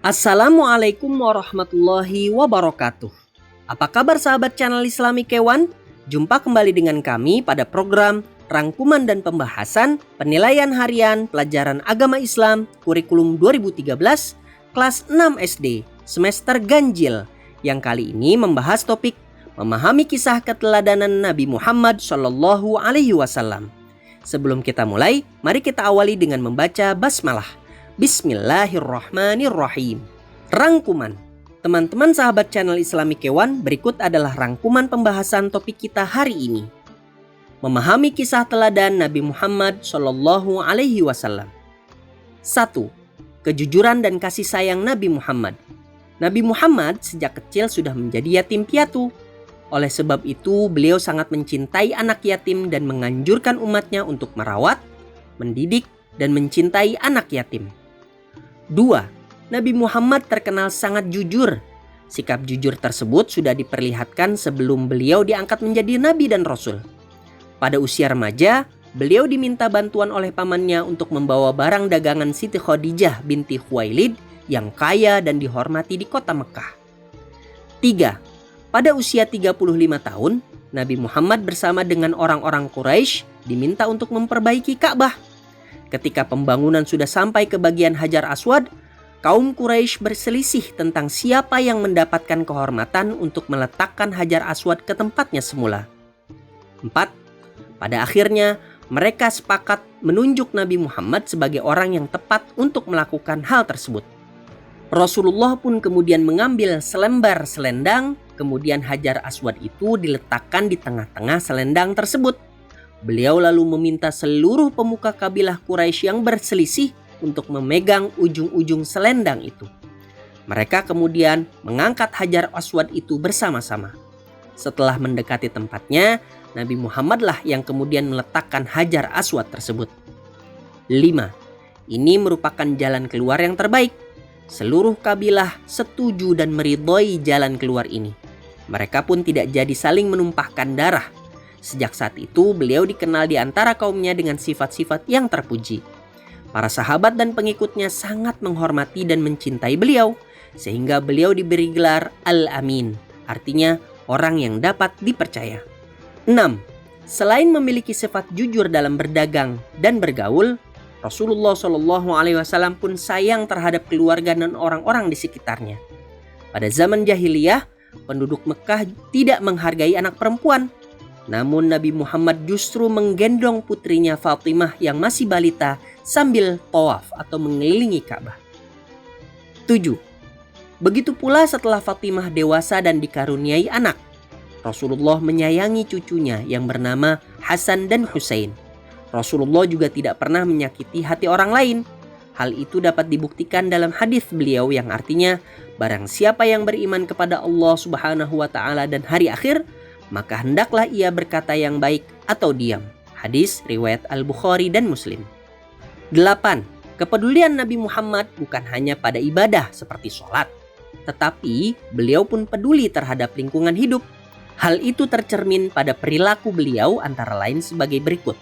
Assalamualaikum warahmatullahi wabarakatuh. Apa kabar sahabat channel Islami Kewan? Jumpa kembali dengan kami pada program Rangkuman dan Pembahasan Penilaian Harian Pelajaran Agama Islam Kurikulum 2013 Kelas 6 SD Semester Ganjil, yang kali ini membahas topik memahami kisah keteladanan Nabi Muhammad SAW. Sebelum kita mulai, mari kita awali dengan membaca basmalah. Bismillahirrahmanirrahim. Rangkuman. Teman-teman sahabat channel Islami Kewan, berikut adalah rangkuman pembahasan topik kita hari ini. Memahami kisah teladan Nabi Muhammad SAW. 1. Kejujuran dan kasih sayang Nabi Muhammad. Nabi Muhammad sejak kecil sudah menjadi yatim piatu. Oleh sebab itu, beliau sangat mencintai anak yatim dan menganjurkan umatnya untuk merawat, mendidik, dan mencintai anak yatim. 2. Nabi Muhammad terkenal sangat jujur. Sikap jujur tersebut sudah diperlihatkan sebelum beliau diangkat menjadi nabi dan rasul. Pada usia remaja, beliau diminta bantuan oleh pamannya untuk membawa barang dagangan Siti Khadijah binti Khuwailid yang kaya dan dihormati di kota Mekah. 3. Pada usia 35 tahun, Nabi Muhammad bersama dengan orang-orang Quraisy diminta untuk memperbaiki Ka'bah. Ketika pembangunan sudah sampai ke bagian Hajar Aswad, kaum Quraisy berselisih tentang siapa yang mendapatkan kehormatan untuk meletakkan Hajar Aswad ke tempatnya semula. 4. Pada akhirnya, mereka sepakat menunjuk Nabi Muhammad sebagai orang yang tepat untuk melakukan hal tersebut. Rasulullah pun kemudian mengambil selembar selendang, kemudian Hajar Aswad itu diletakkan di tengah-tengah selendang tersebut. Beliau lalu meminta seluruh pemuka kabilah Quraisy yang berselisih untuk memegang ujung-ujung selendang itu. Mereka kemudian mengangkat Hajar Aswad itu bersama-sama. Setelah mendekati tempatnya, Nabi Muhammadlah yang kemudian meletakkan Hajar Aswad tersebut. 5. Ini merupakan jalan keluar yang terbaik. Seluruh kabilah setuju dan meridhoi jalan keluar ini. Mereka pun tidak jadi saling menumpahkan darah. Sejak saat itu beliau dikenal di antara kaumnya dengan sifat-sifat yang terpuji. Para sahabat dan pengikutnya sangat menghormati dan mencintai beliau, sehingga beliau diberi gelar Al-Amin, artinya orang yang dapat dipercaya. 6. Selain memiliki sifat jujur dalam berdagang dan bergaul, Rasulullah SAW pun sayang terhadap keluarga dan orang-orang di sekitarnya. Pada zaman jahiliyah, penduduk Mekah tidak menghargai anak perempuan. Namun Nabi Muhammad justru menggendong putrinya Fatimah yang masih balita sambil tawaf atau mengelilingi Ka'bah. 7. Begitu pula setelah Fatimah dewasa dan dikaruniai anak, Rasulullah menyayangi cucunya yang bernama Hasan dan Husain. Rasulullah juga tidak pernah menyakiti hati orang lain. Hal itu dapat dibuktikan dalam hadis beliau yang artinya, barang siapa yang beriman kepada Allah Subhanahu wa taala dan hari akhir, maka hendaklah ia berkata yang baik atau diam. Hadis riwayat Al-Bukhari dan Muslim. 8. Kepedulian Nabi Muhammad bukan hanya pada ibadah seperti sholat, tetapi beliau pun peduli terhadap lingkungan hidup. Hal itu tercermin pada perilaku beliau antara lain sebagai berikut.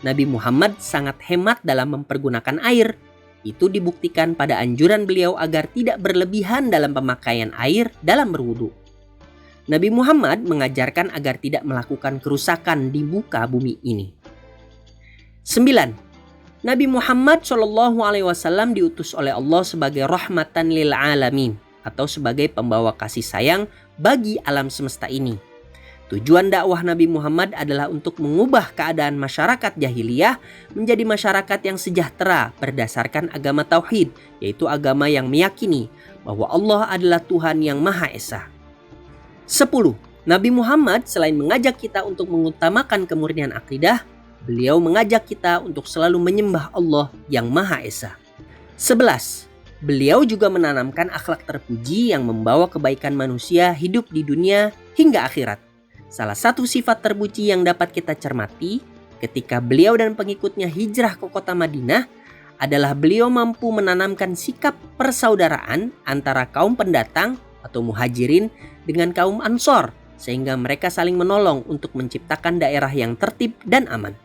Nabi Muhammad sangat hemat dalam mempergunakan air. Itu dibuktikan pada anjuran beliau agar tidak berlebihan dalam pemakaian air dalam berwudu. Nabi Muhammad mengajarkan agar tidak melakukan kerusakan di muka bumi ini. 9. Nabi Muhammad SAW diutus oleh Allah sebagai rahmatan lil alamin atau sebagai pembawa kasih sayang bagi alam semesta ini. Tujuan dakwah Nabi Muhammad adalah untuk mengubah keadaan masyarakat jahiliyah menjadi masyarakat yang sejahtera berdasarkan agama tauhid, yaitu agama yang meyakini bahwa Allah adalah Tuhan yang Maha Esa. 10. Nabi Muhammad selain mengajak kita untuk mengutamakan kemurnian akidah, beliau mengajak kita untuk selalu menyembah Allah yang Maha Esa. 11. Beliau juga menanamkan akhlak terpuji yang membawa kebaikan manusia hidup di dunia hingga akhirat. Salah satu sifat terpuji yang dapat kita cermati ketika beliau dan pengikutnya hijrah ke kota Madinah adalah beliau mampu menanamkan sikap persaudaraan antara kaum pendatang atau muhajirin dengan kaum ansor, sehingga mereka saling menolong untuk menciptakan daerah yang tertib dan aman.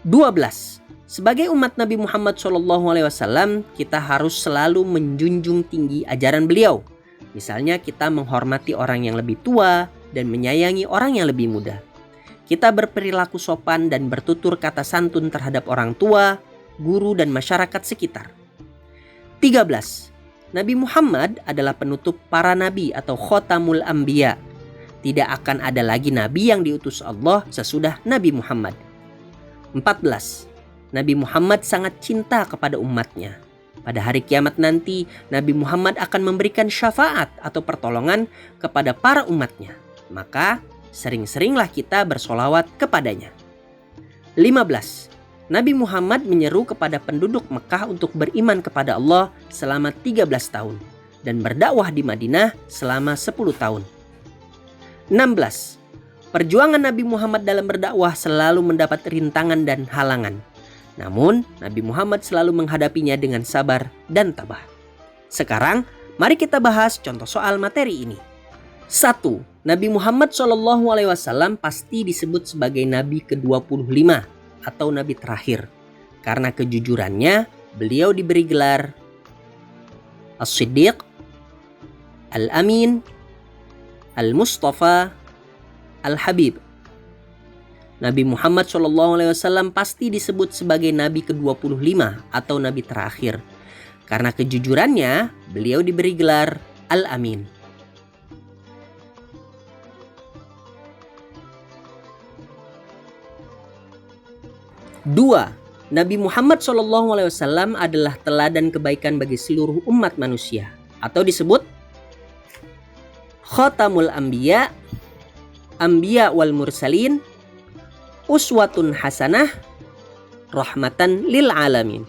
12. Sebagai umat Nabi Muhammad SAW, kita harus selalu menjunjung tinggi ajaran beliau. Misalnya kita menghormati orang yang lebih tua dan menyayangi orang yang lebih muda. Kita berperilaku sopan dan bertutur kata santun terhadap orang tua, guru, dan masyarakat sekitar. 13. Nabi Muhammad adalah penutup para nabi atau khotamul anbiya. Tidak akan ada lagi nabi yang diutus Allah sesudah Nabi Muhammad. 14. Nabi Muhammad sangat cinta kepada umatnya. Pada hari kiamat nanti, Nabi Muhammad akan memberikan syafaat atau pertolongan kepada para umatnya. Maka, sering-seringlah kita bersolawat kepadanya. 15. Nabi Muhammad menyeru kepada penduduk Mekah untuk beriman kepada Allah selama 13 tahun dan berdakwah di Madinah selama 10 tahun. 16. Perjuangan Nabi Muhammad dalam berdakwah selalu mendapat rintangan dan halangan. Namun, Nabi Muhammad selalu menghadapinya dengan sabar dan tabah. Sekarang, mari kita bahas contoh soal materi ini. 1. Nabi Muhammad SAW pasti disebut sebagai Nabi ke-25 atau Nabi terakhir. Karena kejujurannya, beliau diberi gelar As-Siddiq, Al-Amin, Al-Mustafa, Al-Habib. Nabi Muhammad SAW pasti disebut sebagai Nabi ke-25 atau Nabi terakhir. Karena kejujurannya, beliau diberi gelar Al-Amin. 2. Nabi Muhammad SAW adalah teladan kebaikan bagi seluruh umat manusia atau disebut Khatamul Anbiya, Anbiya wal Mursalin, Uswatun Hasanah, Rahmatan lil Alamin.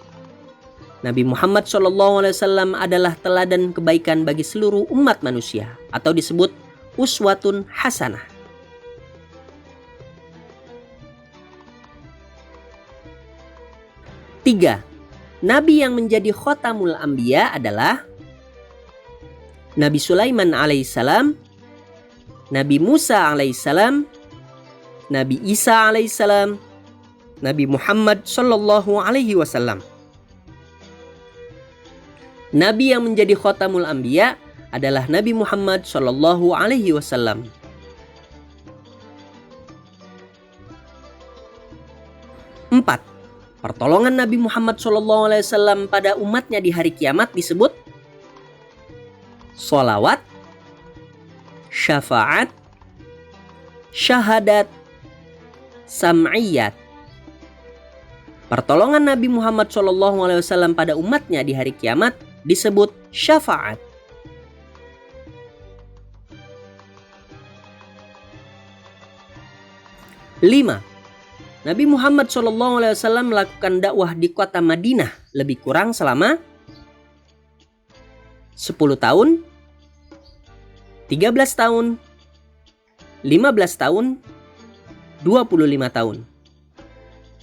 Nabi Muhammad SAW adalah teladan kebaikan bagi seluruh umat manusia atau disebut Uswatun Hasanah. 3. Nabi yang menjadi Khatamul Anbiya adalah Nabi Sulaiman alaihissalam, Nabi Musa alaihissalam, Nabi Isa alaihissalam, Nabi Muhammad sallallahu alaihi wasallam. Nabi yang menjadi Khatamul Anbiya adalah Nabi Muhammad sallallahu alaihi wasallam. 4. Pertolongan Nabi Muhammad SAW pada umatnya di hari kiamat disebut sholawat, syafaat, syahadat, sam'iyat. Pertolongan Nabi Muhammad SAW pada umatnya di hari kiamat disebut syafaat. 5. Nabi Muhammad SAW melakukan dakwah di kota Madinah lebih kurang selama 10 tahun, 13 tahun, 15 tahun, 25 tahun.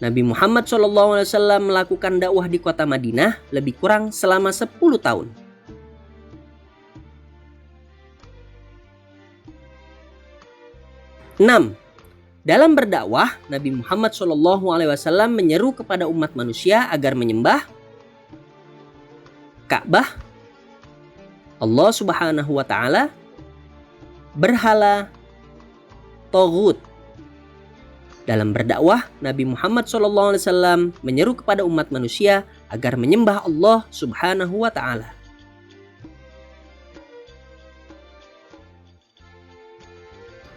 Nabi Muhammad SAW melakukan dakwah di kota Madinah lebih kurang selama 10 tahun. 6. Dalam berdakwah, Nabi Muhammad SAW menyeru kepada umat manusia agar menyembah Ka'bah, Allah Subhanahu wa Ta'ala, berhala, Taghut. Dalam berdakwah, Nabi Muhammad SAW menyeru kepada umat manusia agar menyembah Allah Subhanahu wa Ta'ala.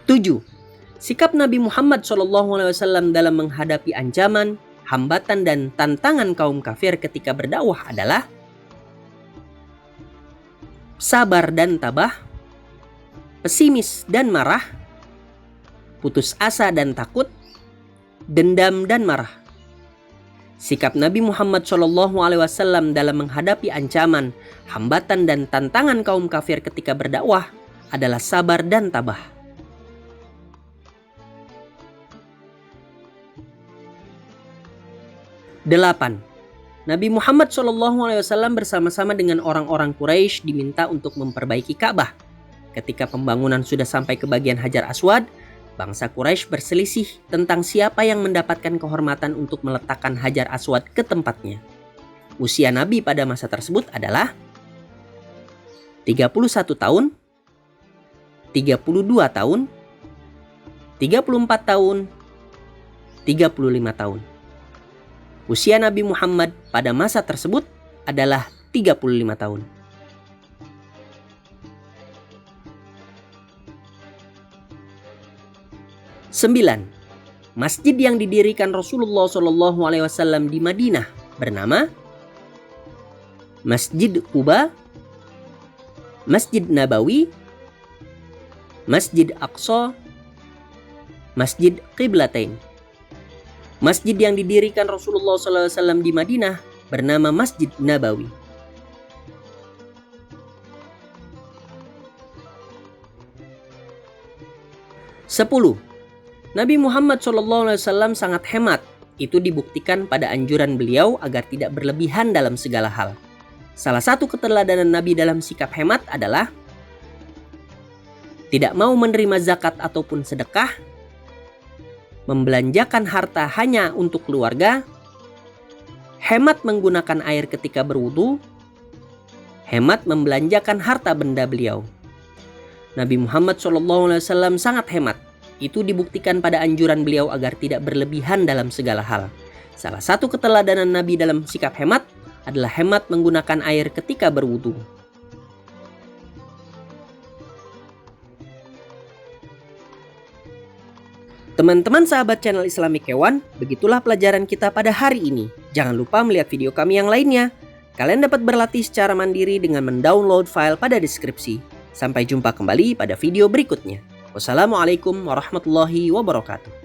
7. Sikap Nabi Muhammad SAW dalam menghadapi ancaman, hambatan, dan tantangan kaum kafir ketika berdakwah adalah sabar dan tabah, pesimis dan marah, putus asa dan takut, dendam dan marah. Sikap Nabi Muhammad SAW dalam menghadapi ancaman, hambatan, dan tantangan kaum kafir ketika berdakwah adalah sabar dan tabah. 8. Nabi Muhammad SAW bersama-sama dengan orang-orang Quraisy diminta untuk memperbaiki Ka'bah. Ketika pembangunan sudah sampai ke bagian Hajar Aswad, bangsa Quraisy berselisih tentang siapa yang mendapatkan kehormatan untuk meletakkan Hajar Aswad ke tempatnya. Usia Nabi pada masa tersebut adalah 31 tahun, 32 tahun, 34 tahun, 35 tahun. Usia Nabi Muhammad pada masa tersebut adalah 35 tahun. Sembilan, masjid yang didirikan Rasulullah SAW di Madinah bernama Masjid Quba, Masjid Nabawi, Masjid Aqsa, Masjid Qiblatain. Masjid yang didirikan Rasulullah SAW di Madinah bernama Masjid Nabawi. 10. Nabi Muhammad SAW sangat hemat. Itu dibuktikan pada anjuran beliau agar tidak berlebihan dalam segala hal. Salah satu keteladanan Nabi dalam sikap hemat adalah tidak mau menerima zakat ataupun sedekah, membelanjakan harta hanya untuk keluarga, hemat menggunakan air ketika berwudu, hemat membelanjakan harta benda beliau. Nabi Muhammad SAW sangat hemat. Itu dibuktikan pada anjuran beliau agar tidak berlebihan dalam segala hal. Salah satu keteladanan Nabi dalam sikap hemat adalah hemat menggunakan air ketika berwudu. Teman-teman sahabat channel Islamic Kewan, begitulah pelajaran kita pada hari ini. Jangan lupa melihat video kami yang lainnya. Kalian dapat berlatih secara mandiri dengan mendownload file pada deskripsi. Sampai jumpa kembali pada video berikutnya. Wassalamualaikum warahmatullahi wabarakatuh.